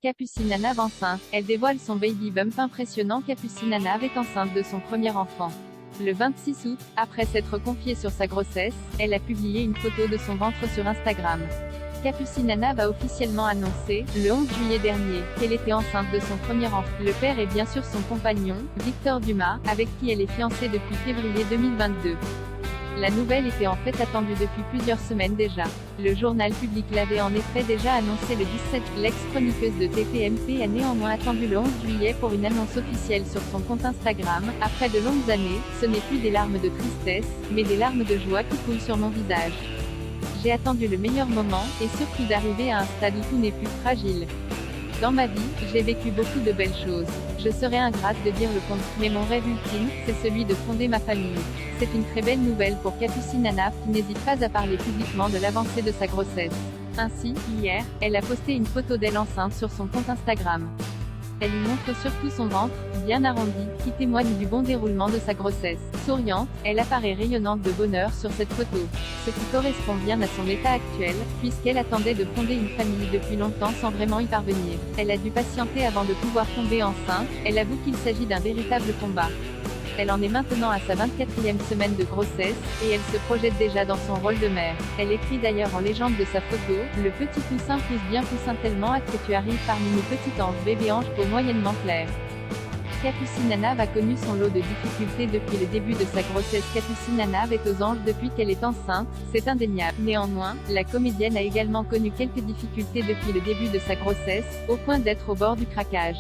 Capucine Nana enceinte, elle dévoile son baby bump impressionnant. Capucine Nana est enceinte de son premier enfant. Le 26 août, après s'être confiée sur sa grossesse, elle a publié une photo de son ventre sur Instagram. Capucine Nana a officiellement annoncé, le 11 juillet dernier, qu'elle était enceinte de son premier enfant. Le père est bien sûr son compagnon, Victor Dumas, avec qui elle est fiancée depuis février 2022. La nouvelle était en fait attendue depuis plusieurs semaines déjà. Le journal public l'avait en effet déjà annoncé le 17. L'ex-chroniqueuse de TPMP a néanmoins attendu le 11 juillet pour une annonce officielle sur son compte Instagram. Après de longues années, ce n'est plus des larmes de tristesse, mais des larmes de joie qui coulent sur mon visage. J'ai attendu le meilleur moment, et surtout d'arriver à un stade où tout n'est plus fragile. Dans ma vie, j'ai vécu beaucoup de belles choses. Je serais ingrate de dire le contraire, mais mon rêve ultime, c'est celui de fonder ma famille. C'est une très belle nouvelle pour Capucine Nana, qui n'hésite pas à parler publiquement de l'avancée de sa grossesse. Ainsi, hier, elle a posté une photo d'elle enceinte sur son compte Instagram. Elle y montre surtout son ventre, bien arrondi, qui témoigne du bon déroulement de sa grossesse. Souriante, elle apparaît rayonnante de bonheur sur cette photo. Ce qui correspond bien à son état actuel, puisqu'elle attendait de fonder une famille depuis longtemps sans vraiment y parvenir. Elle a dû patienter avant de pouvoir tomber enceinte. Elle avoue qu'il s'agit d'un véritable combat. Elle en est maintenant à sa 24e semaine de grossesse, et elle se projette déjà dans son rôle de mère. Elle écrit d'ailleurs en légende de sa photo, « Le petit poussin pousse bien poussin tellement hâte que tu arrives parmi nous petit ange bébé ange peau moyennement claire ». Capucine Nana a connu son lot de difficultés depuis le début de sa grossesse. Capucine Nana est aux anges depuis qu'elle est enceinte, c'est indéniable. Néanmoins, la comédienne a également connu quelques difficultés depuis le début de sa grossesse, au point d'être au bord du craquage.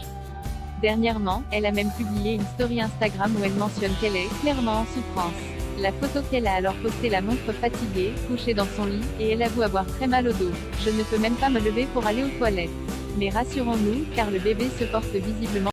Dernièrement, elle a même publié une story Instagram où elle mentionne qu'elle est clairement en souffrance. La photo qu'elle a alors postée la montre fatiguée, couchée dans son lit, et elle avoue avoir très mal au dos. « Je ne peux même pas me lever pour aller aux toilettes. » Mais rassurons-nous, car le bébé se porte visiblement